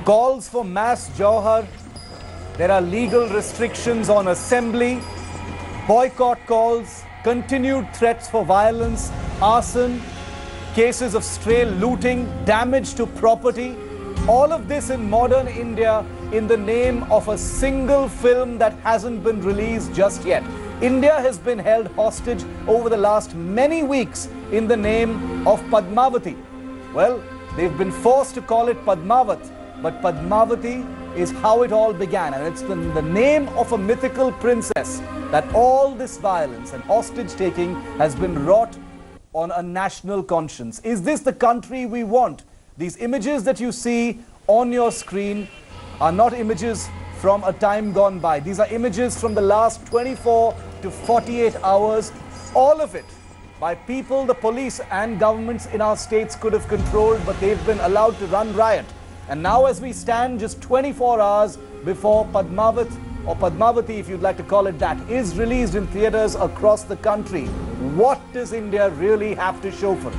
calls for mass Jauhar. There are legal restrictions on assembly, boycott calls, continued threats for violence, arson, cases of stray looting, damage to property. All of this in modern India in the name of a single film that hasn't been released just yet. India has been held hostage over the last many weeks in the name of Padmavati. Well, they've been forced to call it Padmaavat, but Padmavati is how it all began, and it's in the name of a mythical princess that all this violence and hostage-taking has been wrought on a national conscience. Is this the country we want? These images that you see on your screen are not images from a time gone by. These are images from the last 24 to 48 hours, all of it by people the police and governments in our states could have controlled, but they've been allowed to run riot. And now as we stand just 24 hours before Padmaavat, or Padmavati if you'd like to call it that, is released in theatres across the country, what does India really have to show for it?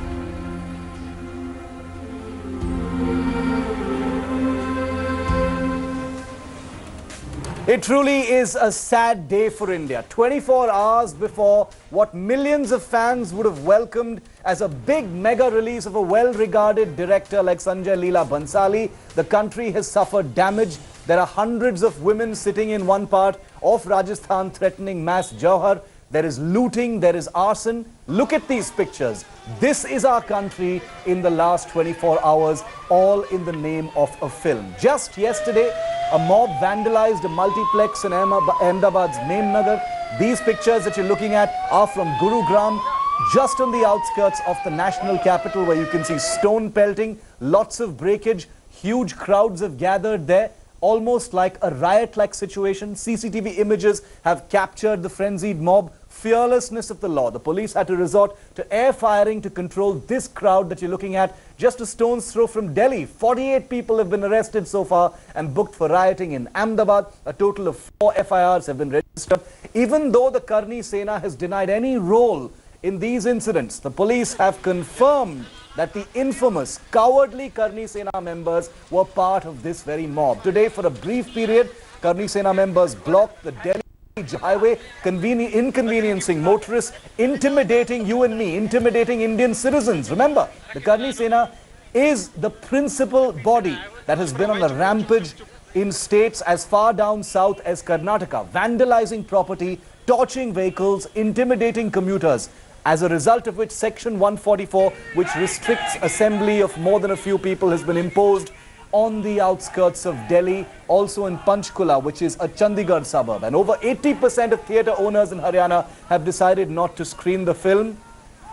It truly is a sad day for India. 24 hours before what millions of fans would have welcomed as a big mega release of a well-regarded director like Sanjay, Leela, Bhansali, the country has suffered damage. There are hundreds of women sitting in one part of Rajasthan threatening mass Jauhar. There is looting, there is arson. Look at these pictures. This is our country in the last 24 hours, all in the name of a film. Just yesterday, a mob vandalized a multiplex in Ahmedabad's Nagar. These pictures that you're looking at are from Gurugram, just on the outskirts of the national capital, where you can see stone pelting, lots of breakage, huge crowds have gathered there. Almost like a riot-like situation. CCTV images have captured the frenzied mob. Fearlessness of the law. The police had to resort to air firing to control this crowd that you're looking at just a stone's throw from Delhi. 48 people have been arrested so far and booked for rioting in Ahmedabad. A total of 4 FIRs have been registered. Even though the Karni Sena has denied any role in these incidents, the police have confirmed that the infamous, cowardly Karni Sena members were part of this very mob. Today, for a brief period, Karni Sena members blocked the Delhi highway, inconveniencing motorists, intimidating you and me, intimidating Indian citizens. Remember, the Karni Sena is the principal body that has been on a rampage in states as far down south as Karnataka, vandalizing property, torching vehicles, intimidating commuters. As a result of which Section 144, which restricts assembly of more than a few people, has been imposed on the outskirts of Delhi, also in Panchkula, which is a Chandigarh suburb. And over 80% of theatre owners in Haryana have decided not to screen the film.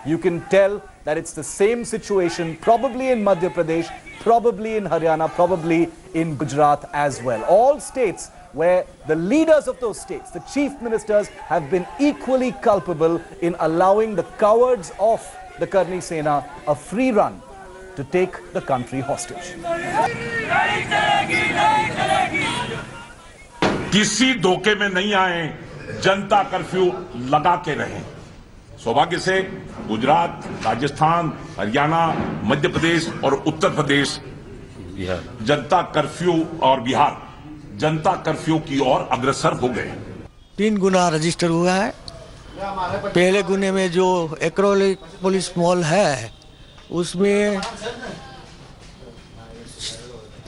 You can tell that it's the same situation, probably in Madhya Pradesh, probably in Haryana, probably in Gujarat as well. All states where the leaders of those states, the chief ministers, have been equally culpable in allowing the cowards of the Karni Sena a free run to take the country hostage. किसी धोखे में नहीं आए, जनता curfew लगा के रहे। सौभाग्य से गुजरात, राजस्थान, हरियाणा, मध्य प्रदेश और उत्तर प्रदेश जनता कर्फ्यू और बिहार जनता कर्फ्यू की ओर अग्रसर हो गए। 3 गुना रजिस्टर हुआ है। पहले गुने में जो एक्रोपोलिस मॉल है उसमें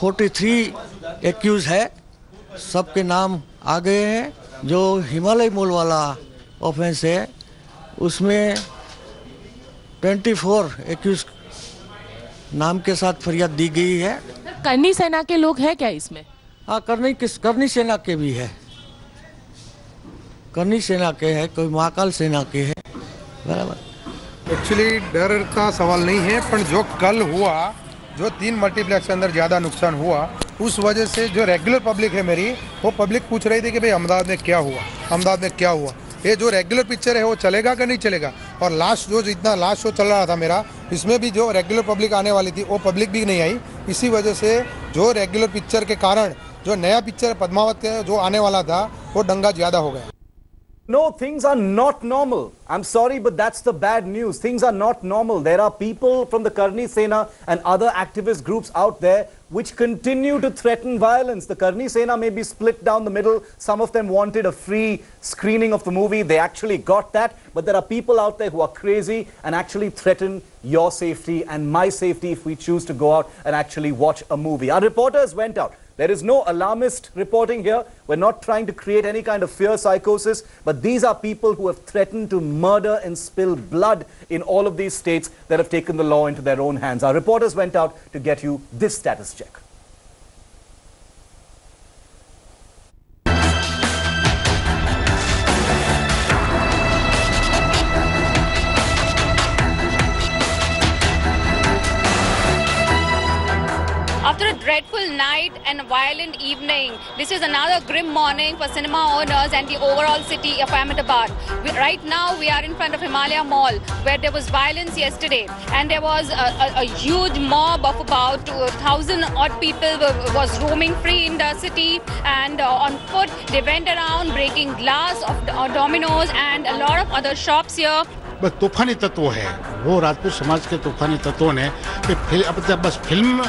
43 एक्यूज है, सबके नाम आ गए हैं। जो हिमालय मॉल वाला ऑफेंस है उसमें 24 एक्यूज नाम के साथ फरियाद दी गई है। करनी सेना के लोग हैं क्या इसमें? हाँ, करनी सेना के भी है, करनी सेना के है, कोई महाकाल सेना के है। बराबर। एक्चुअली डर का सवाल नहीं है, पर जो कल हुआ, जो 3 मल्टीप्लेक्स के अंदर ज़्यादा नुकसान हुआ, उस वजह से जो रेगुलर पब्लिक है मेरी, वो पब्लिक पूछ रही थी कि भाई अहमदाबाद में क्या हुआ, अहमदाबाद में क्या हुआ। ये जो रेगुलर पिक्चर है वो चलेगा कि नहीं चलेगा। और लास्ट जो जितना लास्ट शो चल रहा था मेरा, इसमें भी जो रेगुलर पब्लिक आने वाली थी वो पब्लिक भी नहीं आई। इसी वजह से जो रेगुलर पिक्चर के कारण जो नया पिक्चर पद्मावत जो आने वाला था वो दंगा ज़्यादा हो गया। No, things are not normal. I'm sorry, but that's the bad news. Things are not normal. There are people from the Karni Sena and other activist groups out there which continue to threaten violence. The Karni Sena may be split down the middle. Some of them wanted a free screening of the movie. They actually got that. But there are people out there who are crazy and actually threaten your safety and my safety if we choose to go out and actually watch a movie. Our reporters went out. There is no alarmist reporting here. We're not trying to create any kind of fear psychosis, but these are people who have threatened to murder and spill blood in all of these states that have taken the law into their own hands. Our reporters went out to get you this status check. After a dreadful night and a violent evening, this is another grim morning for cinema owners and the overall city of Ahmedabad. Right now, we are in front of Himalaya Mall, where there was violence yesterday, and there was a huge mob of about 1,000 odd people was roaming free in the city, and on foot they went around breaking glass of dominoes and a lot of other shops here. बस तूफानी तत्व है वो राजपूत समाज के तूफानी तत्वों ने कि बस फिल्म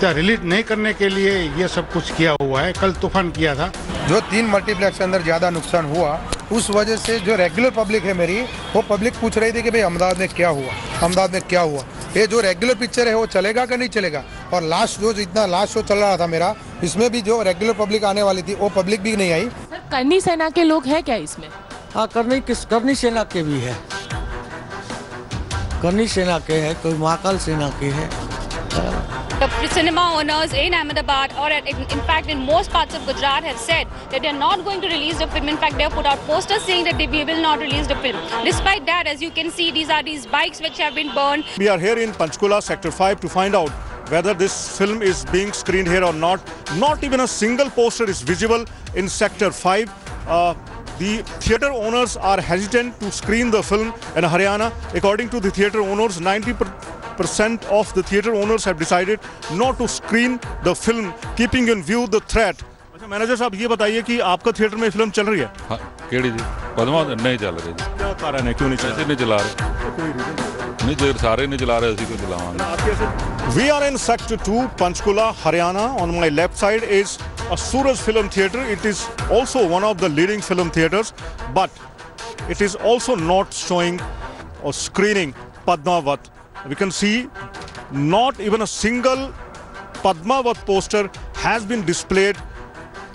रिलीज नहीं करने के लिए ये सब कुछ किया हुआ है। कल तूफान किया था। जो 3 मल्टीप्लेक्स के अंदर ज़्यादा नुकसान हुआ, उस वजह से जो रेगुलर पब्लिक है मेरी, वो पब्लिक पूछ रही थी कि भाई अहमदाबाद में क्या हुआ, अहमदाबाद में क्या हुआ। ये जो रेगुलर पिक्चर है वो चलेगा कि नहीं चलेगा। और लास्ट शो चल रहा था मेरा, इसमें भी जो रेगुलर पब्लिक आने वाली थी वो पब्लिक भी नहीं आई। करनी सेना के लोग हैं क्या इसमें? हाँ, करनी सेना के भी है, करनी सेना के है, कोई महाकाल सेना के है। The cinema owners in Ahmedabad or in fact in most parts of Gujarat have said that they are not going to release the film. In fact, they have put out posters saying that we will not release the film. Despite that, as you can see, these are these bikes which have been burned. We are here in Panchkula, Sector 5 to find out whether this film is being screened here or not. Not even a single poster is visible in Sector 5. The theatre owners are hesitant to screen the film in Haryana. According to the theatre owners, 90% of the theatre owners have decided not to screen the film, keeping in view the threat. अच्छा manager साहब ये बताइए कि आपका theatre में film चल रही है? हाँ, केड़ी जी? पद्मावत नहीं चल रही जी। क्या कारण है, क्यों नहीं चल रही? ऐसे नहीं चला रहे। नहीं, सारे नहीं चला रहे, ऐसी क्यों चलावांगे? We are in Sector 2, Panchkula, Haryana. On my left side is a Suraj Film Theatre. It is also one of the leading film theatres, but it is also not showing or screening Padmaavat. We can see not even a single Padmaavat poster has been displayed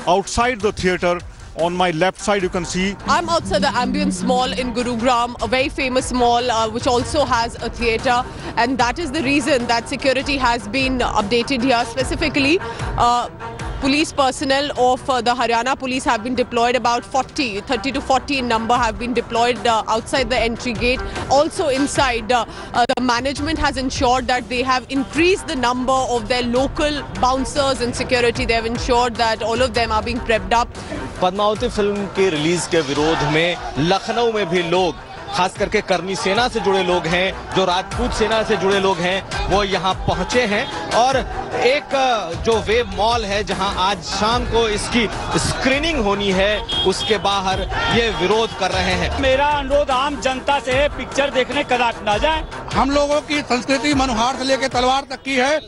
outside the theatre. On my left side, you can see. I'm outside the Ambience Mall in Gurugram, a very famous mall which also has a theatre, and that is the reason that security has been updated here. Specifically, police personnel of the Haryana police have been deployed, about 30 to 40 in number have been deployed outside the entry gate. Also inside, the management has ensured that they have increased the number of their local bouncers and security. They have ensured that all of them are being prepped up. Padmavati film के release के विरोध में लखनऊ में भी लोग, खास करके करनी सेना से जुड़े लोग हैं, जो राजपूत सेना से जुड़े लोग हैं, वो यहाँ पहुंचे हैं और एक जो वेव मॉल है जहां आज शाम को इसकी स्क्रीनिंग होनी है, उसके बाहर ये विरोध कर रहे हैं। मेरा अनुरोध आम जनता से है, पिक्चर देखने कदापि ना जाएं। हम लोगों की संस्कृति मनुहार से लेकर तलवार तक की है।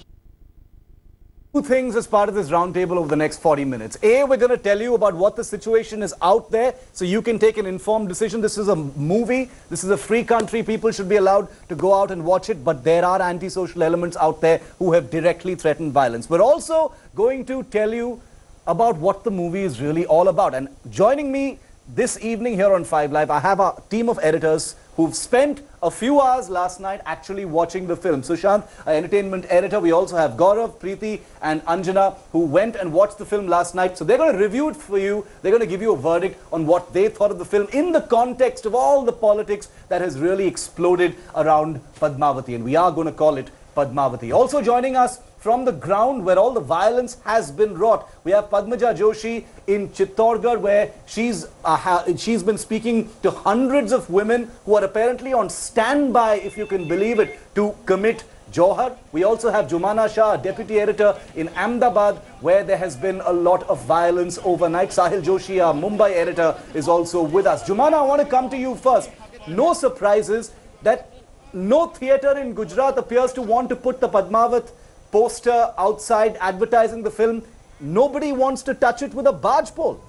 Two things as part of this roundtable over the next 40 minutes. A, we're going to tell you about what the situation is out there so you can take an informed decision. This is a movie. This is a free country. People should be allowed to go out and watch it. But there are antisocial elements out there who have directly threatened violence. We're also going to tell you about what the movie is really all about. And joining me this evening here on 5 Live, I have a team of editors who've spent a few hours last night actually watching the film. Sushant, our entertainment editor. We also have Gaurav, Preeti and Anjana who went and watched the film last night. So they're going to review it for you. They're going to give you a verdict on what they thought of the film in the context of all the politics that has really exploded around Padmavati. And we are going to call it Padmavati. Also joining us from the ground where all the violence has been wrought, we have Padmaja Joshi in Chittorgarh, where she's been speaking to hundreds of women who are apparently on standby, if you can believe it, to commit Johar. We also have Jumana Shah, deputy editor in Ahmedabad, where there has been a lot of violence overnight. Sahil Joshi, our Mumbai editor, is also with us. Jumana, I want to come to you first. No surprises that no theatre in Gujarat appears to want to put the Padmaavat poster outside advertising the film. Nobody wants to touch it with a barge pole.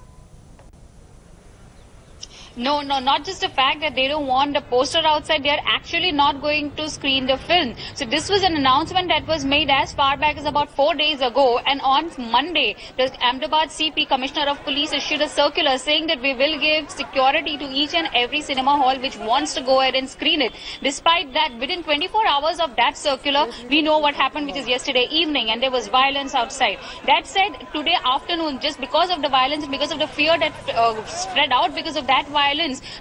No, not just the fact that they don't want the poster outside, they are actually not going to screen the film. So this was an announcement that was made as far back as about 4 days ago, and on Monday, the Ahmedabad CP, Commissioner of Police, issued a circular saying that we will give security to each and every cinema hall which wants to go ahead and screen it. Despite that, within 24 hours of that circular, we know what happened, which is yesterday evening, and there was violence outside. That said, today afternoon, just because of the violence and because of the fear that spread out because of that violence,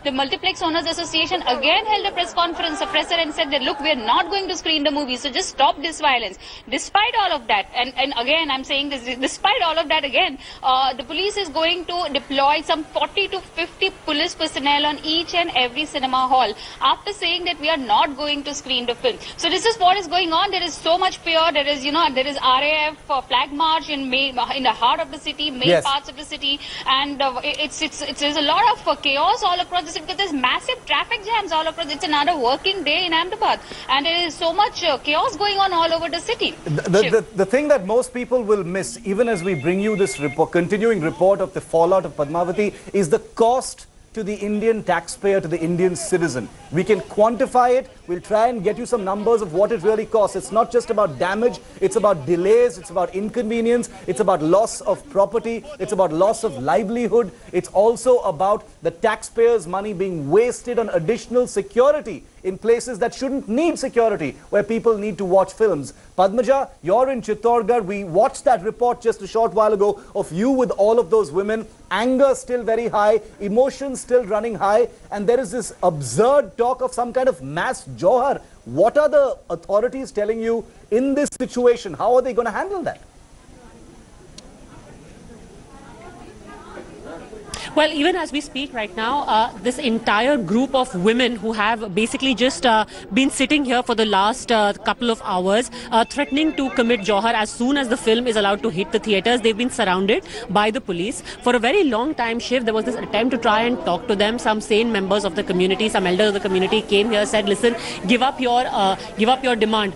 the Multiplex Owners Association again held a press conference, a presser, and said that, look, we are not going to screen the movie, so just stop this violence. Despite all of that, and again, I'm saying this, despite all of that, again, the police is going to deploy some 40 to 50 police personnel on each and every cinema hall after saying that we are not going to screen the film. So this is what is going on. There is so much fear. There is, there is RAF flag march in the heart of the city, main parts of the city, and there's a lot of chaos all across the city because there's massive traffic jams all across. It's another working day in Ahmedabad, and there is so much chaos going on all over the city. The thing that most people will miss, even as we bring you this report, continuing report of the fallout of Padmavati, is the cost to the Indian taxpayer, to the Indian citizen. We can quantify it. We'll try and get you some numbers of what it really costs. It's not just about damage. It's about delays. It's about inconvenience. It's about loss of property. It's about loss of livelihood. It's also about the taxpayers' money being wasted on additional security in places that shouldn't need security, where people need to watch films. Padmaja, you're in Chittorgarh. We watched that report just a short while ago of you with all of those women. Anger still very high, emotions still running high, and there is this absurd talk of some kind of mass Johar. What are the authorities telling you in this situation? How are they going to handle that? Well, even as we speak right now, this entire group of women who have basically just been sitting here for the last couple of hours, threatening to commit Johar as soon as the film is allowed to hit the theatres. They've been surrounded by the police. For a very long time, Shiv, there was this attempt to try and talk to them. Some sane members of the community, some elders of the community came here, said, listen, give up your demand.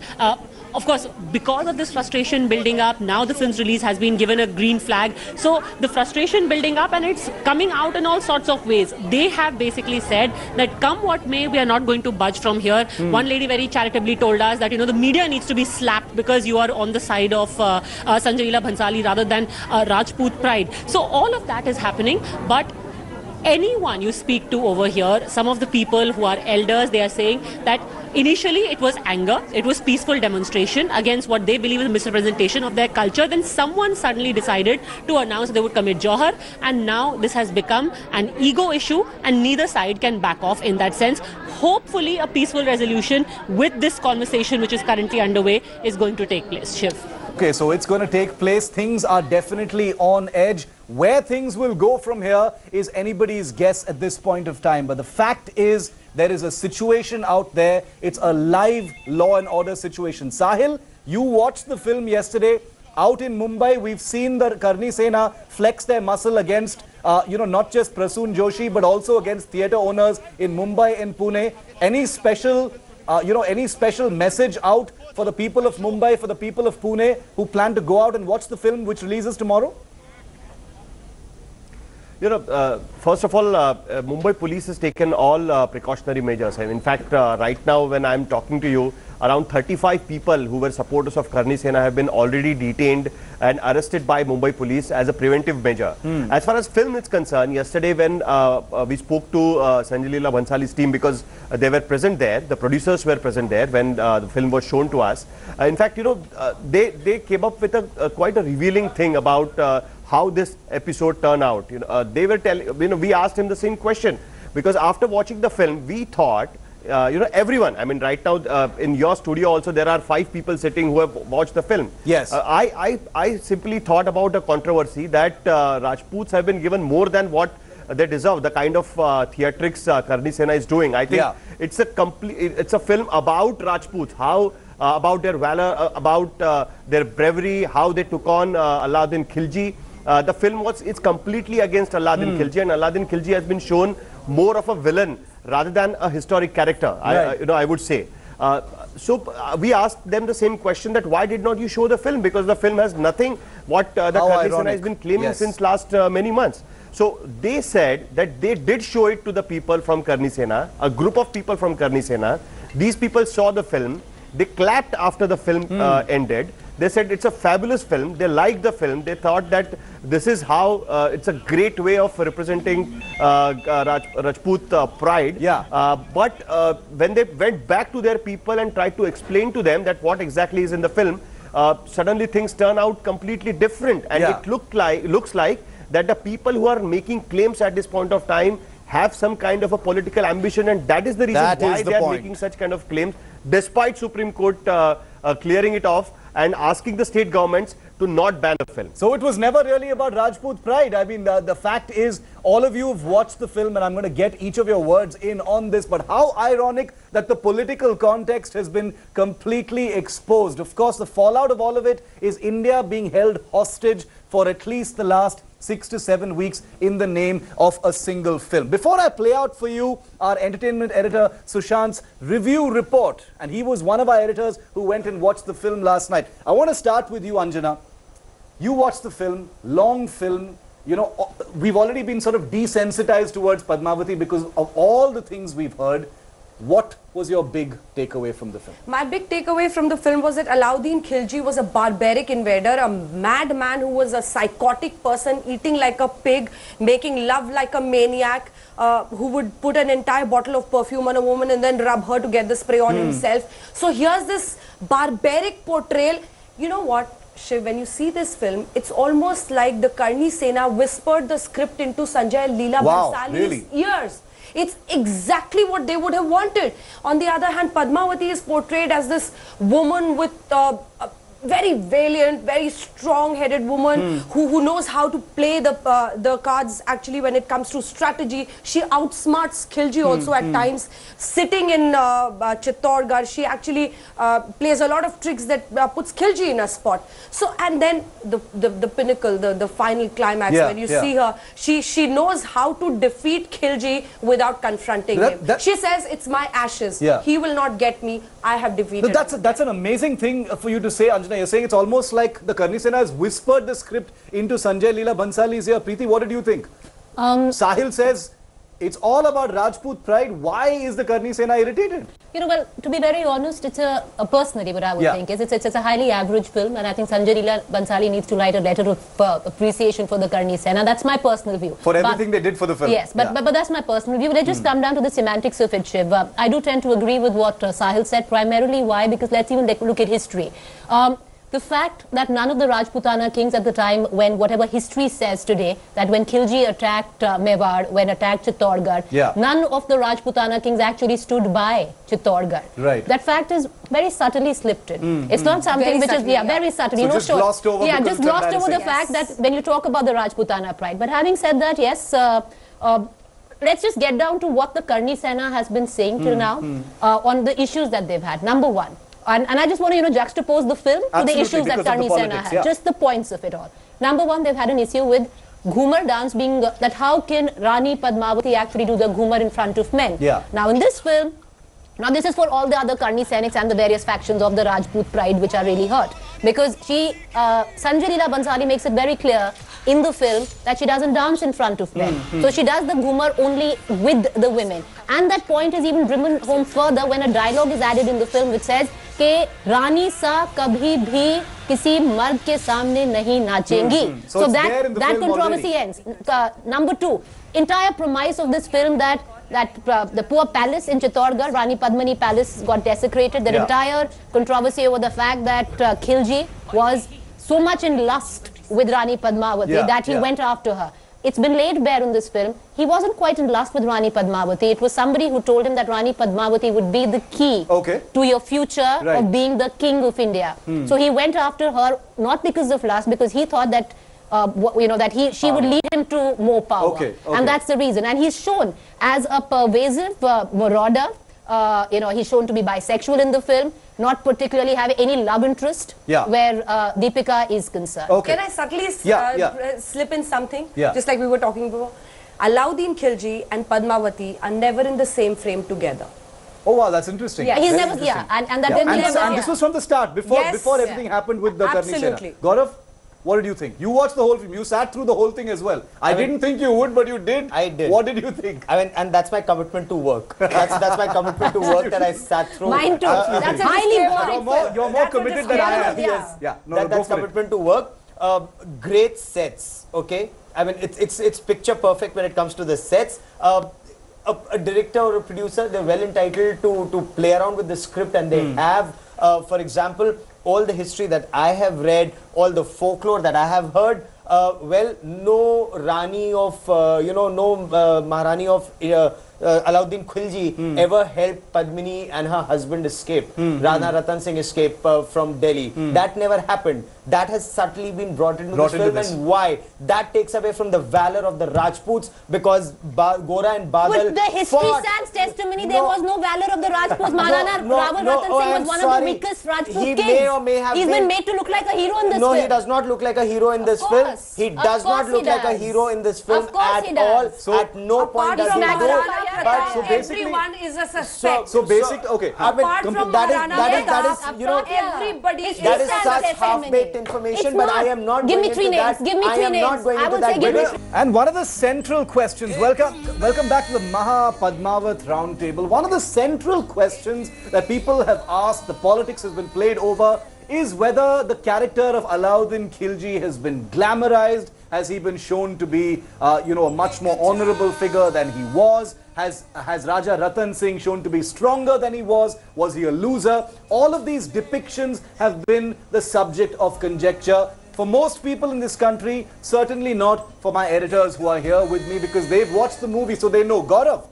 Of course, because of this frustration building up, now the film's release has been given a green flag. So the frustration building up, and it's coming out in all sorts of ways. They have basically said that come what may, we are not going to budge from here. One lady very charitably told us that, the media needs to be slapped because you are on the side of Sanjay, Leela, Bhansali rather than Rajput pride. So all of that is happening, but anyone you speak to over here, some of the people who are elders, they are saying that initially it was anger, it was peaceful demonstration against what they believe is a misrepresentation of their culture. Then someone suddenly decided to announce they would commit Johar, and now this has become an ego issue, and neither side can back off in that sense. Hopefully a peaceful resolution with this conversation which is currently underway is going to take place. Shiv. Okay, so it's going to take place. Things are definitely on edge. Where things will go from here is anybody's guess at this point of time. But the fact is, there is a situation out there. It's a live law and order situation. Sahil, you watched the film yesterday. Out in Mumbai, we've seen the Karni Sena flex their muscle against, not just Prasoon Joshi, but also against theatre owners in Mumbai and Pune. Any special message out for the people of Mumbai, for the people of Pune who plan to go out and watch the film which releases tomorrow? First of all, Mumbai police has taken all precautionary measures. And in fact, right now when I'm talking to you, around 35 people who were supporters of Karni Sena have been already detained and arrested by Mumbai police as a preventive measure. As far as film is concerned, yesterday when we spoke to Sanjay, Leela, Bhansali's team, because they were present there, the producers were present there when the film was shown to us. In fact, they came up with quite a revealing thing about how this episode turned out. They were telling, we asked him the same question, because after watching the film, we thought, everyone, I mean, right now in your studio also, there are 5 people sitting who have watched the film. Yes. I simply thought about a controversy that Rajputs have been given more than what they deserve, the kind of theatrics Karni Sena is doing. I think it's a film about Rajputs, how about their valor, about their bravery, how they took on Alauddin Khilji. The film it's completely against Alauddin Khilji, and Alauddin Khilji has been shown more of a villain rather than a historic character. Right. I would say. We asked them the same question, that why did not you show the film? Because the film has nothing what the Karni Sena has been claiming since last many months. So they said that they did show it to the people from Karni Sena, a group of people from Karni Sena. These people saw the film. They clapped after the film ended. They said it's a fabulous film. They liked the film. They thought that this is how it's a great way of representing Rajput pride. But when they went back to their people and tried to explain to them that what exactly is in the film, suddenly things turn out completely different, and it looks like that the people who are making claims at this point of time have some kind of a political ambition, and that is the reason why they are making such kind of claims, despite Supreme Court clearing it off and asking the state governments to not ban the film. So it was never really about Rajput pride. I mean, the fact is, all of you have watched the film, and I'm going to get each of your words in on this, but how ironic that the political context has been completely exposed. Of course, the fallout of all of it is India being held hostage for at least the last 6 to 7 weeks in the name of a single film. Before I play out for you our entertainment editor Sushant's review report, and he was one of our editors who went and watched the film last night. I want to start with you, Anjana. You watched the film, long film. You know, we've already been sort of desensitized towards Padmavati because of all the things we've heard. What was your big takeaway from the film? My big takeaway from the film was that Alauddin Khilji was a barbaric invader, a madman who was a psychotic person, eating like a pig, making love like a maniac, who would put an entire bottle of perfume on a woman and then rub her to get the spray on himself. So here's this barbaric portrayal. You know what, Shiv, when you see this film, it's almost like the Karni Sena whispered the script into Sanjay and Leela Bhansali's ears. It's exactly what they would have wanted. On the other hand, Padmavati is portrayed as this woman with a very valiant, very strong-headed woman who knows how to play the cards actually when it comes to strategy. She outsmarts Khilji also at times. Sitting in Chittorgarh, she actually plays a lot of tricks that puts Khilji in a spot. So, and then the pinnacle, the final climax, when you see her, she knows how to defeat Khilji without confronting him. She says, it's my ashes. He will not get me. I have defeated him. That's an amazing thing for you to say, Anjana. You're saying it's almost like the Karni Sena has whispered the script into Sanjay, Leela Bhansali's ear. Preeti, what did you think? Sahil says it's all about Rajput pride. Why is the Karni Sena irritated? You know, well, to be very honest, it's personally what I would think is it's a highly average film, and I think Sanjay Leela Bhansali needs to write a letter of appreciation for the Karni Sena. That's my personal view. For everything they did for the film. Yes, but that's my personal view. Let's just come down to the semantics of it, Shiv. I do tend to agree with what Sahil said, primarily why? Because let's even look at history. The fact that none of the Rajputana kings at the time, when whatever history says today, that when Khilji attacked Mewar, when attacked Chittorgarh, none of the Rajputana kings actually stood by Chittorgarh. Right. That fact is very subtly slipped in. It's not something which is, very subtly. So just glossed over. Yeah, just glossed over the fact that when you talk about the Rajputana pride. But having said that, yes, let's just get down to what the Karni Sena has been saying till now on the issues that they've had. Number one. And I just want to, juxtapose the film to the issues that Karni Sena had, just the points of it all. Number one, they've had an issue with Ghumar dance being, that how can Rani Padmavati actually do the Ghumar in front of men? Now in this film, now this is for all the other Karni Senics and the various factions of the Rajput pride which are really hurt. Because Sanjay Leela Bhansali makes it very clear in the film that she doesn't dance in front of men. So she does the Ghumar only with the women. And that point is even driven home further when a dialogue is added in the film which says, कि रानी सा कभी भी किसी मर्द के सामने नहीं नाचेंगी. So that controversy ends. Number two, entire premise of this film that the poor palace in Chittorgarh, Rani Padmini Palace, got desecrated. The entire controversy over the fact that Khilji was so much in lust with Rani Padmavati that he went after her. It's been laid bare in this film. He wasn't quite in lust with Rani Padmavati. It was somebody who told him that Rani Padmavati would be the key to your future of being the king of India. So he went after her not because of lust, because he thought that she would lead him to more power. And that's the reason. And he's shown as a pervasive marauder, he's shown to be bisexual in the film, not particularly have any love interest where Deepika is concerned. Okay. Can I subtly slip in something? Yeah. Just like we were talking before. Alauddin Khilji and Padmavati are never in the same frame together. Oh wow, that's interesting. Yeah, he's Very never, interesting. and that didn't And this was from the start, before everything happened with the Karni Sena. Absolutely. Gaurav, what did you think? You watched the whole film. You sat through the whole thing as well. I didn't think you would, but you did. I did. What did you think? I mean, and that's my commitment to work. That's my commitment to work that I sat through. Mine too. That's highly boring. You're more committed than I am. Yes. Yeah. No, That's commitment to work. Great sets. Okay. I mean, it's picture perfect when it comes to the sets. A director or a producer, they're well entitled to play around with the script, and they have, for example, all the history that I have read, all the folklore that I have heard. Well, no Rani of, no Maharani of Alauddin Khilji ever helped Padmini and her husband escape. Rana Ratan Singh escape from Delhi. That never happened. That has subtly been brought into this film. And why? That takes away from the valor of the Rajputs, because Gora and Badal But the history stands testimony. There was no valor of the Rajputs. Maharana Rawal Ratan Singh was one of the weakest Rajput kings. May or may have He's been made to look like a hero in this film. No, he does not look like a hero in this film. He does not look like a hero in this film at all. So at no point does he so everyone is a suspect. So basic, okay. Apart from that is, you know, everybody is that is such half-baked information, but I am not Give going me three into names. that. Give me I three am names. not going I into would that. say give me three. And one of the central questions, welcome back to the Maha Padmaavat roundtable. One of the central questions that people have asked, the politics has been played over, is whether the character of Alauddin Khilji has been glamorized. Has he been shown to be, a much more honorable figure than he was? Has Raja Ratan Singh shown to be stronger than he was? Was he a loser? All of these depictions have been the subject of conjecture. For most people in this country, certainly not for my editors who are here with me, because they've watched the movie, so they know. Gaurav,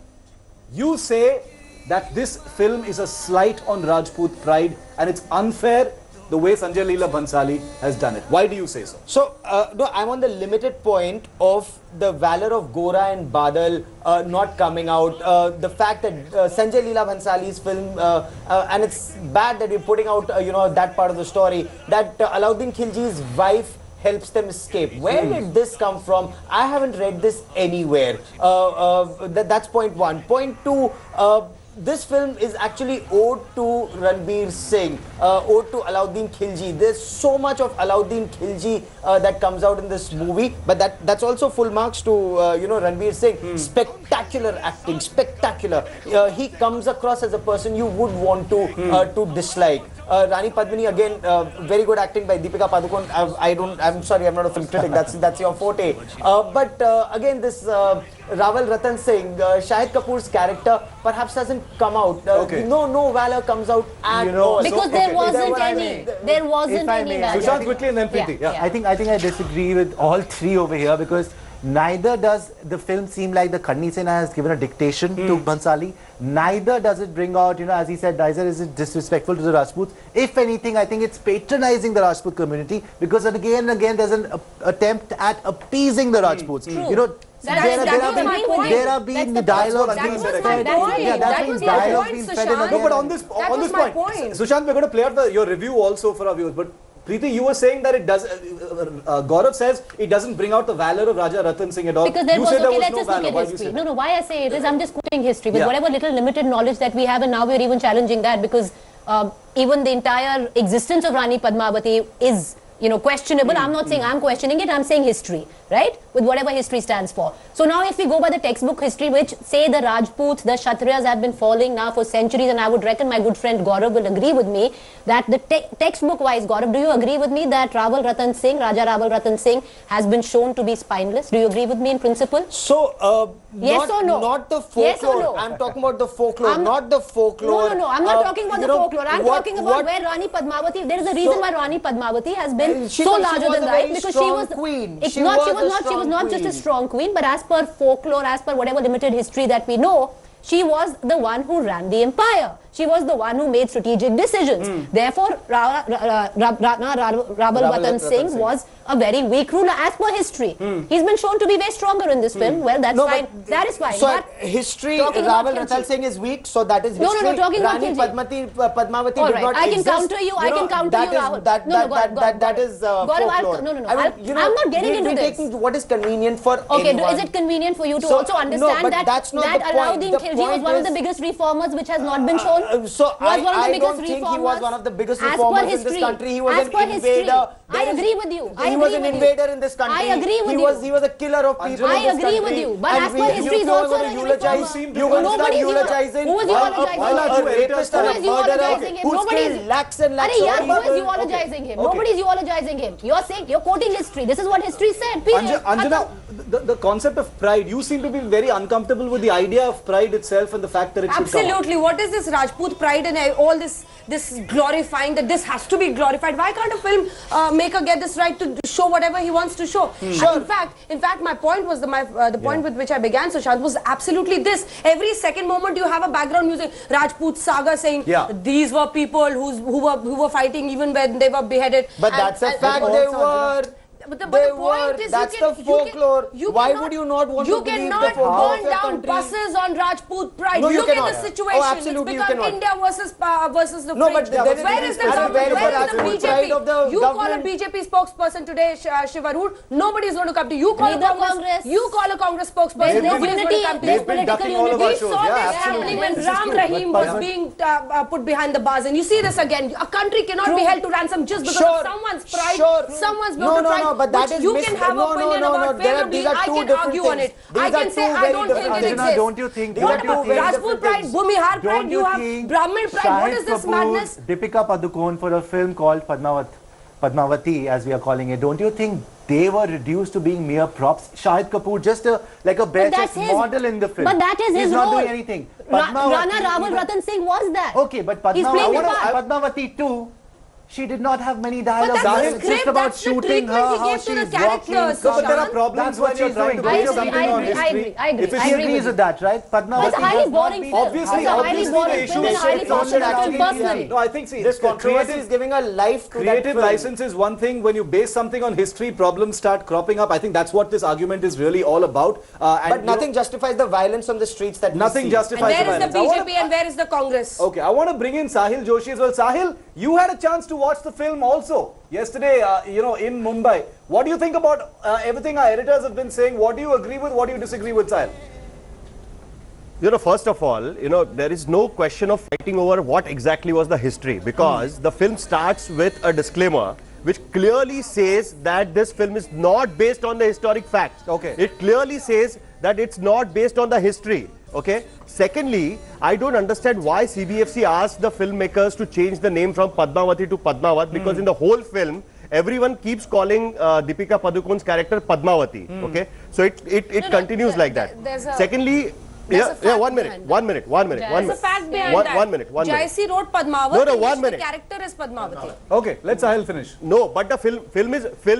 you say that this film is a slight on Rajput pride and it's unfair the way Sanjay Leela Bhansali has done it. Why do you say so? So, no, I'm on the limited point of the valor of Gora and Badal not coming out. The fact that Sanjay Leela Bhansali's film, and it's bad that we're putting out, that part of the story, that Alauddin Khilji's wife helps them escape. Where did this come from? I haven't read this anywhere. That's point one. Point two, this film is actually ode to Ranveer Singh, ode to Alauddin Khilji. There's so much of Alauddin Khilji that comes out in this movie, but that's also full marks to Ranveer Singh. Spectacular acting, spectacular. He comes across as a person you would want to dislike. Rani Padmini, again, very good acting by Deepika Padukone. I'm sorry, I'm not a film critic. That's your forte. But again, this Rawal Ratan Singh, Shahid Kapoor's character, perhaps hasn't come out. No valor comes out at all. Because there wasn't any. There wasn't any valor. Sushant, quickly, and then Preeti. Yeah. I think I disagree with all three over here, because neither does the film seem like the Karni Sena has given a dictation to Bhansali. Neither does it bring out, as he said, neither is it disrespectful to the Rajputs. If anything, I think it's patronizing the Rajput community, because again and again there's an attempt at appeasing the Rajputs. There have been dialogues being fed. That was my point, Sushant. No, but on this point, Sushant, we're going to play out your review also for our viewers. But Preeti, you were saying that it does. Gaurav says it doesn't bring out the valor of Raja Ratan Singh at all. Because there you was, said okay, there let's was just no look at history. No, why I say it is, I'm just quoting history. With whatever little limited knowledge that we have, and now we're even challenging that, because even the entire existence of Rani Padmavati is, questionable. I'm not saying I'm questioning it, I'm saying history, right? With whatever history stands for. So now if we go by the textbook history, which say the Rajputs, the Kshatriyas have been following now for centuries, and I would reckon my good friend Gaurav will agree with me that the textbook wise, Gaurav, do you agree with me that Raja Rawal Ratan Singh has been shown to be spineless? Do you agree with me in principle? So, yes or no? Not the folklore. Yes or no? I'm talking about the folklore, not the folklore. No, I'm not talking about the folklore. I'm talking about where Rani Padmavati, there is a reason why Rani Padmavati has been so larger than life, because she was queen. She was not just a strong queen, but as per folklore, as per whatever limited history that we know, she was the one who ran the empire. She was the one who made strategic decisions. Therefore, Rawal Ratan Singh was a very weak ruler as per history. He's been shown to be way stronger in this film. Well, that's fine. That is fine. So but history, Rawal Ratan Singh is weak, so that is history. No, talking about Rani Padmavati all did right, not I can exist. counter you. I can counter you, Rahul. That is folklore. No. I'm not getting into this. What is convenient for anyone. Is it convenient for you to also understand that Alauddin Khilji was one of the biggest reformers which has not been shown? I don't think he was one of the biggest reformers in this country. He was an invader. I agree with you. He was an invader in this country. I agree with you. He was a killer of people. I agree with you. But as per history, he's also a reformer. You're going to start eulogizing a rapist or a murderer who's killed lakhs and lakhs of people. Who is eulogizing him? Nobody's eulogizing him. You're saying, you're quoting history. This is what history said. Anjana, the concept of pride, you seem to be very uncomfortable with the idea of pride itself and the fact that it should come Absolutely. What is this Rajput pride and all this glorifying, that this has to be glorified? Why can't a film maker get this right to show whatever he wants to show? Sure. In fact, my point was the point with which I began, Sushant, was absolutely this. Every second moment you have a background music, Rajput saga saying these were people who were fighting even when they were beheaded. But that's a fact, they were. But the point is, that's the folklore. Why would you not want to believe the folklore of burn your down country? buses on Rajput pride. No, you Look cannot. at the situation. Oh, absolutely, it's become India versus the No, but French. where is the BJP? You call a BJP spokesperson today, Shivarud. Nobody is going to come to you. Call a Congress. You call a Congress spokesperson. Nobody is going to come to you. Political unity. We saw this happening when Ram Rahim was being put behind the bars, and you see this again. A country cannot be held to ransom just because of someone's pride, someone's local pride. No, but that is you can have opinion about favorably. I can argue on it. I can say I don't think it exists. Don't you think? What about Rajput pride, Bhumihar pride? You have Brahmin pride. What is this madness? Deepika Padukone for a film called Padmavati, as we are calling it. Don't you think they were reduced to being mere props? Shahid Kapoor, just like a bare-chest model in the film. But that is his He's role. not doing anything. Rana Rawal Ratan Singh was that. Okay, but Padmavati too. She did not have many dialogues. It's just about shooting her, how she's walking. But there are problems when you're trying to base something on history. I agree. She agrees with that, right? Padmavati. It's a highly boring film. Obviously, the issue is highly passionate personally. No, I think this controversy is giving a life to that creative film. license is one thing. When you base something on history, problems start cropping up. I think that's what this argument is really all about. But nothing justifies the violence on the streets that nothing we see. justifies And the where is the violence. BJP and where is the Congress? Okay, I want to bring in Sahil Joshi as well. Sahil, you had a chance to watch the film also yesterday, in Mumbai. What do you think about everything our editors have been saying? What do you agree with? What do you disagree with, Sahil? First of all, there is no question of fighting over what exactly was the history, because the film starts with a disclaimer which clearly says that this film is not based on the historic facts. Okay. It clearly says that it's not based on the history. Okay. Secondly, I don't understand why CBFC asked the filmmakers to change the name from Padmavati to Padmaavat, because in the whole film, everyone keeps calling Deepika Padukone's character Padmavati. Okay. So it continues like that. Secondly, one minute. There's a fact behind that. One minute. Jaisi wrote Padmaavat. No, 1 minute. The character is Padmavati. Okay, let Sahil finish. No, but the film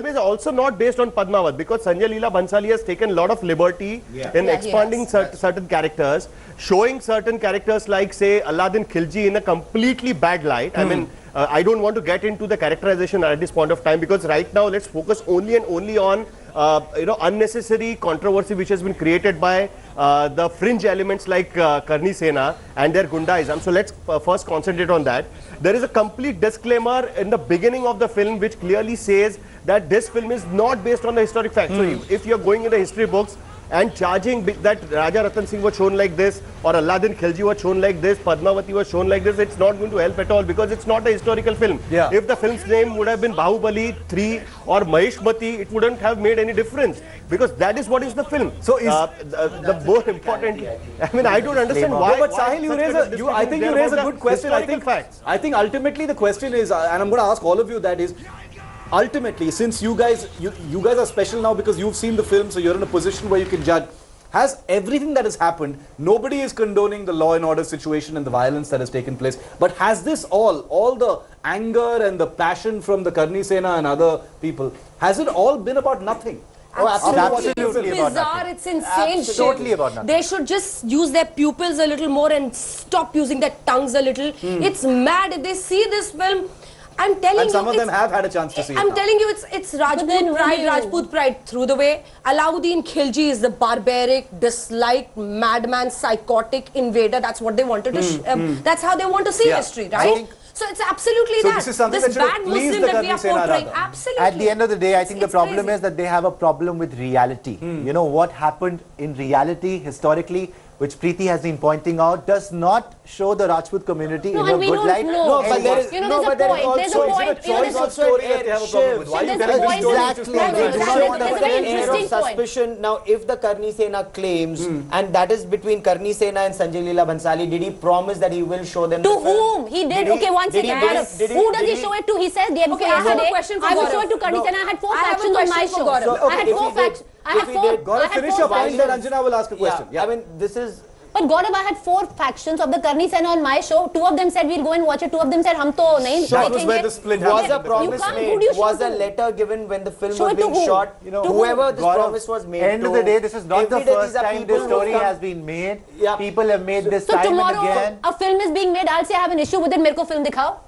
is also not based on Padmaavat, because Sanjay Leela Bhansali has taken a lot of liberty in expanding certain characters, showing certain characters like, say, Alauddin Khilji in a completely bad light. I mean, I don't want to get into the characterization at this point of time, because right now let's focus only and only on unnecessary controversy which has been created by the fringe elements like Karni Sena and their Gundaism. So let's first concentrate on that. There is a complete disclaimer in the beginning of the film which clearly says that this film is not based on the historic facts. So if you're going in the history books and charging that Raja Ratan Singh was shown like this, or Alauddin Khilji was shown like this, Padmavati was shown like this, it's not going to help at all, because it's not a historical film. Yeah. If the film's name would have been Bahubali 3 or Maheshmati, it wouldn't have made any difference, because that is what is the film. So is the more important, I mean, I don't understand why. No, but Sahil, I think you raise a good question. I think ultimately the question is, and I'm going to ask all of you that is, ultimately, since you guys are special now because you've seen the film, so you're in a position where you can judge. Has everything that has happened, nobody is condoning the law and order situation and the violence that has taken place, but has this all the anger and the passion from the Karni Sena and other people, has it all been about nothing? Absolutely about bizarre. nothing. It's insane shit. Totally about nothing. They should just use their pupils a little more and stop using their tongues a little. It's mad. If they see this film, I'm telling you, and some of them have had a chance to see it. I'm telling you, it's Rajput pride, Rajput pride through the way. Alauddin Khilji is the barbaric, disliked, madman, psychotic invader. That's what they wanted to. That's how they want to see history, right? So it's absolutely so that. This is something that bad Muslim that we are portraying. rather. Absolutely. At the end of the day, I think the problem crazy. is that they have a problem with reality. You know, what happened in reality, historically, which Preeti has been pointing out, does not show the Rajput community in a good light. No, but there is, there's a point. There's a point. Choice of story that they have a problem with. Why you telling the story? Exactly. There's a very interesting point. Suspicion. Now, if the Karni Sena claims, and that is between Karni Sena and Sanjay Leela Bhansali, did he promise that he will show them to the film? whom? He did. Okay, one second. Who does he show it to? He says the Okay, I have a question for I will Gaurav. show it to Karni Sena. I had 4 I have a factions on my question for show. Gaurav. I had 4 factions. I had 4. Gaurav, finish your point, then Anjana will ask a question. I mean, this is. But Gaurav, I had 4 factions of the Karni Sena on my show. 2 of them said we'll go and watch it. 2 of them said hum to nahi That was where the split Was happened. a promise made? Was a letter given when the film was being shot? You know, Whoever this Gaurav, promise was made end of the day, this is not the first time this story has has been made. People have made this So time and tomorrow again. a film is being made. I'll say I have an issue with it. Mere ko film dikhao.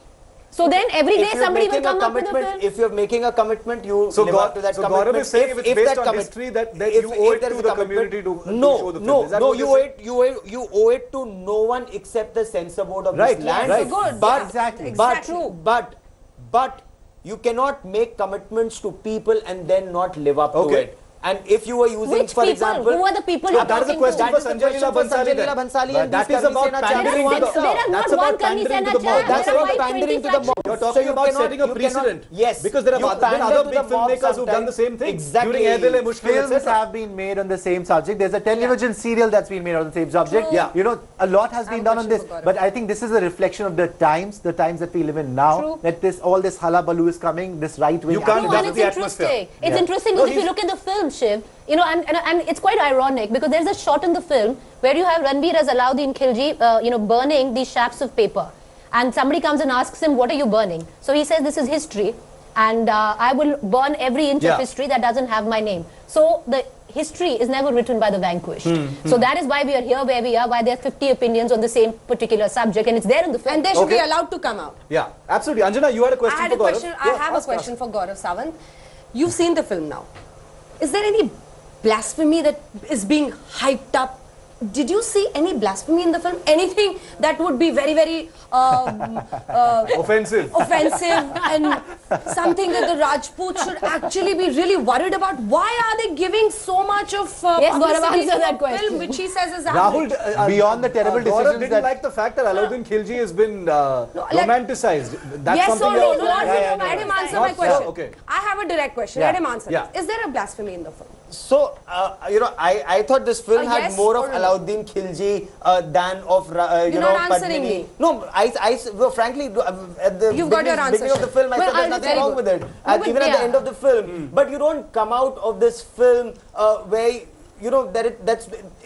So then every day somebody will come up with a film. If you're making a commitment, you So live up to that commitment. Gaurav is saying if it's based on history that you owe it to the community to show the film. Is that No, what you owe it to no one except the censor board of this land. Right. Good. But Exactly. but you cannot make commitments to people and then not live up to Okay. it. And if you were using, Which for people? example, Who are the people you're that is a talking question to? for Sanjay Leela Bhansali. That is about pandering to the There are not one Karni Sena chap. That's There are about 520 pandering to the mob. You're talking about setting a precedent. Yes. Because there have been other big filmmakers who've done the same thing. Exactly. During Aadil Mushkil, Films etc. have been made on the same subject. There's a television serial that's been made on the same subject. True. Yeah. You know, a lot has been done on this. question for Gaurav. But I think this is a reflection of the times that we live in now. True. That all this hullabaloo is coming, this right wing. You can't No, That's and the it's atmosphere. interesting. It's Yeah. interesting because if you look at the film, Shiv, you know, and it's quite ironic because there's a shot in the film where you have Ranveer as Alauddin Khilji, you know, burning these scraps of paper, and somebody comes and asks him, "What are you burning?" So he says, "This is history, and I will burn every inch of history that doesn't have my name." So the history is never written by the vanquished. So that is why we are here where we are. Why there are 50 opinions on the same particular subject, and it's there in the film. And they should be allowed to come out. Yeah, absolutely. Anjana, you had a question I had for a Gaurav. question. Yeah, I have a ask. question for Gaurav Sawant. You've seen the film now. Is there any blasphemy that is being hyped up? Did you see any blasphemy in the film? Anything that would be very, very Offensive. and something that the Rajputs should actually be really worried about? Why are they giving so much of Yes, Gaurav, publicity answer to that a question. film which he says is Rahul, average? Beyond the terrible Gaurav decisions didn't that- like the fact that Alauddin Khilji has been like- romanticized. That's Yes something or no? else. Let him answer my Not- question. okay. I have a direct question. Yeah. Let him answer. Yeah. Is there a blasphemy in the film? So, you know, I thought this film had yes more of or no? Alauddin Khilji than of, you You're know, not answering Padmini. me. No, well, frankly, at the You've got your answer, beginning of the Shiv. film, I Well, said there's I'll- nothing very wrong good. with it. but Even at yeah. the end of the film. But you don't come out of this film where, you know,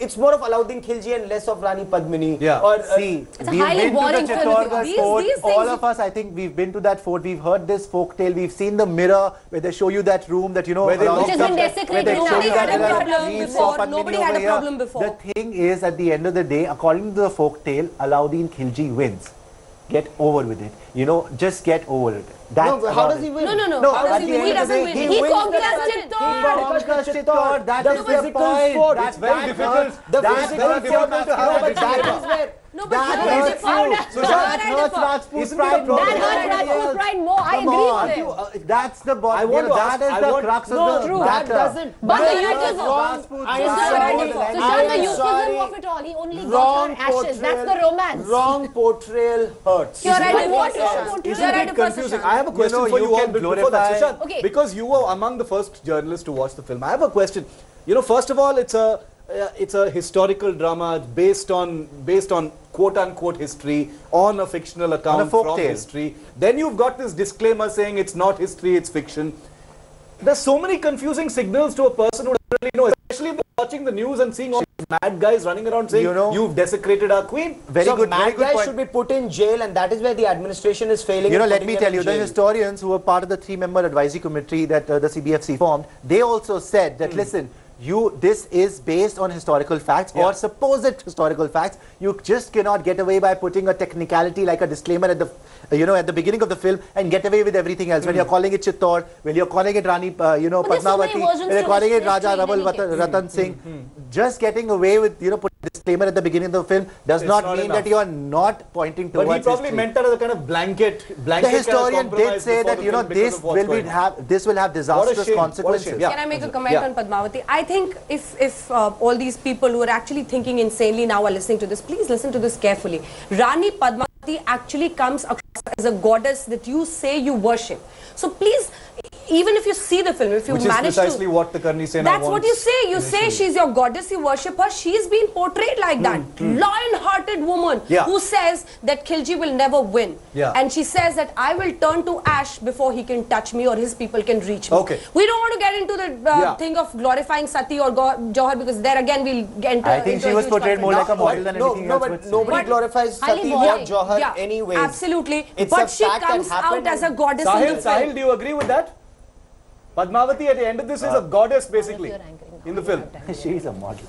it's more of Alauddin Khilji and less of Rani Padmini. Yeah. Or, See, It's a we've highly been to boring the film. Chittorgarh These fort. things All you- of us, I think, we've been to that fort. We've heard this folk tale. We've seen the mirror where they show you that room that, you know, Where they around locked Which has been the- desecrated where they now. show you Nobody had a that problem leaves before. of Padmini Nobody over had a here. problem before. The thing is, at the end of the day, according to the folk tale, Alauddin Khilji wins. Get over with it. You know, just get over it. That's no, how about does it. he win? No. How does at he the win? end He of the doesn't day, win. He wins conquers the Chittor. Conquers Chittor. That The is the physical point. fort. It's very difficult. The That's physical very difficult fort. to have No, a but debate. that is where No, but That you know, hurts found you. out. So That Right, hurts the Rajput's Isn't it a pride. problem? That hurt Rajput's pride more. I Come agree on. with him. That's the I bottom. want to ask- That is I the want- crux No, of the true, matter. that doesn't. But the that is euphemism. wrong. Rajput I'm pride. sorry. So I Sean, the am euphemism sorry. of it all, he only got Wrong her ashes. That's the romance. Wrong portrayal hurts. You're right. But what You're wrong right. Isn't You're it right. confusing? I have a question know, for you you all can before that. glorify- Sushant, Okay. because you were among the first journalists to watch the film. I have a question. You know, first of all, it's a historical drama based on quote-unquote history, on a fictional account folk from tale. history. Then you've got this disclaimer saying it's not history, it's fiction. There's so many confusing signals to a person who doesn't really know, especially if they're watching the news and seeing all mad guys running around saying, you've desecrated our queen. Very good guys point. should be put in jail, and that is where the administration is failing. Let me tell you, the historians who were part of the 3-member advisory committee that the CBFC formed, they also said that, listen, this is based on historical facts or supposed historical facts. You just cannot get away by putting a technicality like a disclaimer at the at the beginning of the film and get away with everything else. When you're calling it Chittor, when you're calling it Rani, Padmavati, when you're calling it Raja Ratan Singh, just getting away with putting a disclaimer at the beginning of the film does not mean that you are not pointing towards But he probably meant that as a kind of blanket. The historian did say that this will have disastrous consequences. Can I make a comment on Padmavati? I think if all these people who are actually thinking insanely now are listening to this, please listen to this carefully. Rani Padmavati actually comes across as a goddess that you say you worship. So please, even if you see the film, if you manage to... Which is precisely what the Karni Sena That's wants. what you say. You say she's your goddess, you worship her. She's been portrayed like that. Lion-hearted woman who says that Khilji will never win. And she says that I will turn to ash before he can touch me or his people can reach me. We don't want to get into the thing of glorifying Sati or Johar, because there again we'll enter I think she was portrayed more like a model than anything else. But nobody glorifies Sati or Johar anyways. Absolutely. But she comes out as a goddess in the film. Sahil, do you agree with that? Padmavati at the end of this is a goddess basically in the film. She's a model.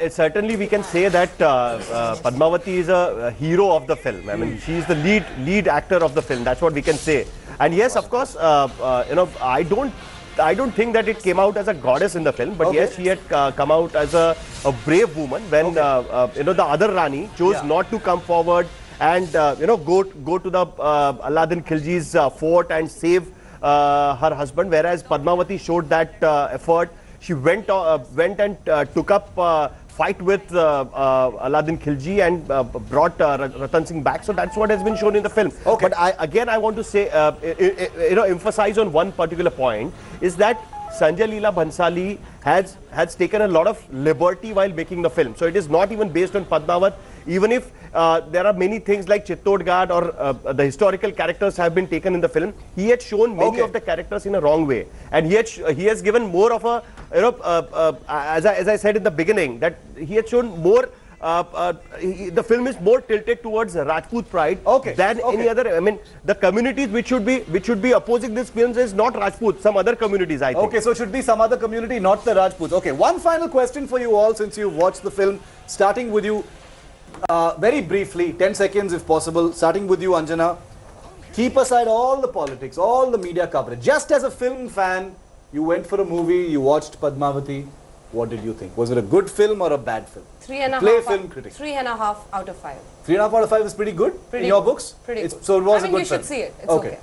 Certainly we can say that Padmavati is a hero of the film. I mean, she is the lead actor of the film. That's what we can say. And yes, of course, I don't think that it came out as a goddess in the film, but yes, she had come out as a brave woman when the other Rani chose not to come forward and go to the Alauddin Khilji's fort and save her husband, whereas Padmavati showed that effort. She went and took up fight with Alauddin Khilji and brought Ratan Singh back. So that's what has been shown in the film. But I want to say, emphasize on one particular point, is that Sanjay Leela Bhansali has taken a lot of liberty while making the film. So it is not even based on Padmaavat. Even if there are many things like Chittodgarh or the historical characters have been taken in the film, he had shown many of the characters in a wrong way, and he has given more of a as I said in the beginning, that he had shown more. The film is more tilted towards Rajput pride than any other. I mean, the communities which should be opposing this film is not Rajput, some other communities, I think. Okay, so it should be some other community, not the Rajputs. Okay, one final question for you all, since you've watched the film, starting with you. Very briefly, 10 seconds if possible, starting with you, Anjana. Keep aside all the politics, all the media coverage. Just as a film fan, you went for a movie, you watched Padmavati. What did you think? Was it a good film or a bad film? 3.5 out of 5. 3.5 out of 5 is pretty good in your books? Pretty good. So it was a good film. You should see it. It's okay.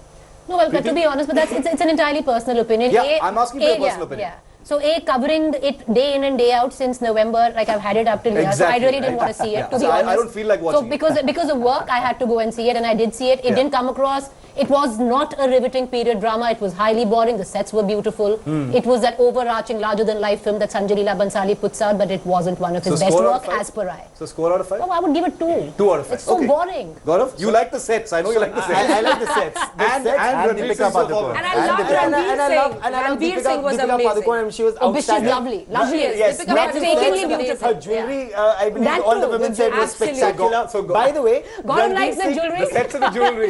No, well, but to be honest, but it's an entirely personal opinion. Yeah, I'm asking for your personal opinion. Yeah. So covering it day in and day out since November, like I've had it up till here, so I really didn't want to see it, to be honest. I don't feel like watching it. So because of work, I had to go and see it, and I did see it. It didn't come across. It was not a riveting period drama. It was highly boring. The sets were beautiful. It was that overarching, larger-than-life film that Sanjay Leela Bhansali puts out, but it wasn't one of his best work as per I. So score out of 5? Oh, I would give it 2. 2 out of 5. It's so boring. Gaurav, you like the sets. I know you like the sets. I like the sets. And Deepika Padukone. And I love Ranveer Singh was amazing. She was She's outstanding. lovely. Lovely. Yes. Breathtakingly beautiful. Her jewelry, I believe all the women said was spectacular. So by the way, God likes the jewelry. The sets of the jewelry.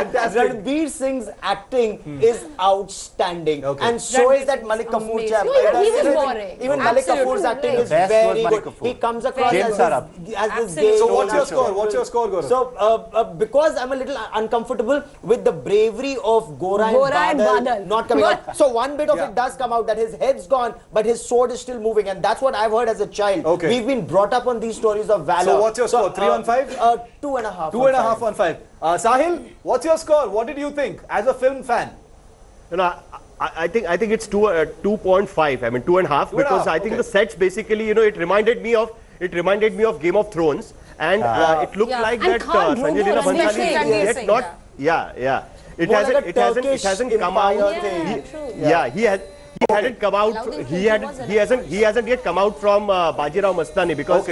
Ranveer Singh's acting is outstanding, and so is that Malik Kapoor chap. He was boring. Even Malik Kapoor's acting is very good. He comes across as this gay. So what's your score? What's your score, Gaurav? So because I'm a little uncomfortable with the bravery of Gora and Badal not coming out. So one bit of it does come out, that his head's gone, but his sword is still moving, and that's what I've heard as a child. We've been brought up on these stories of valor. So what's your score? 3 on 5? 2.5. 2.5 on 5. Sahil, what's your score? What did you think as a film fan? I think it's 2.5. I mean 2.5 because I think the sets basically, it reminded me of Game of Thrones, and it looked like that Sanjay Leela Bhansali is yet not. It hasn't come out. He hasn't come out. He hasn't yet come out from Bajirao Mastani, because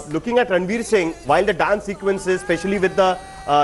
looking at Ranveer Singh, while the dance sequences, especially with the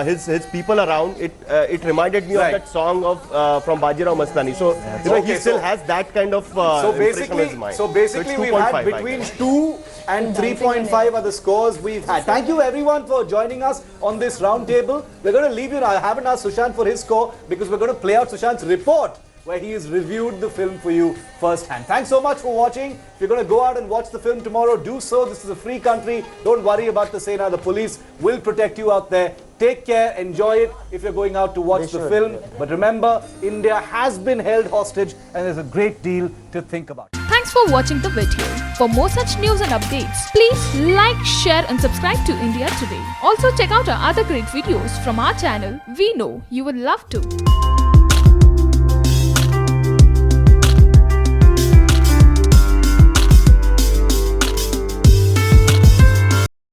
his people around, it reminded me of that song of from Bajirao Mastani. So you know, he still has that kind of impression in his mind. So basically we've had between 2 and 3.5 are the scores we've had. Thank you everyone for joining us on this round table. We're going to leave you now. I haven't asked Sushant for his score because we're going to play out Sushant's report where he has reviewed the film for you firsthand. Thanks so much for watching. If you're going to go out and watch the film tomorrow, do so. This is a free country. Don't worry about the Sena. The police will protect you out there. Take care, enjoy it if you're going out to watch the film. But remember, India has been held hostage and there's a great deal to think about. Thanks for watching the video. For more such news and updates, please like, share and subscribe to India Today. Also check out our other great videos from our channel. We know you will love to.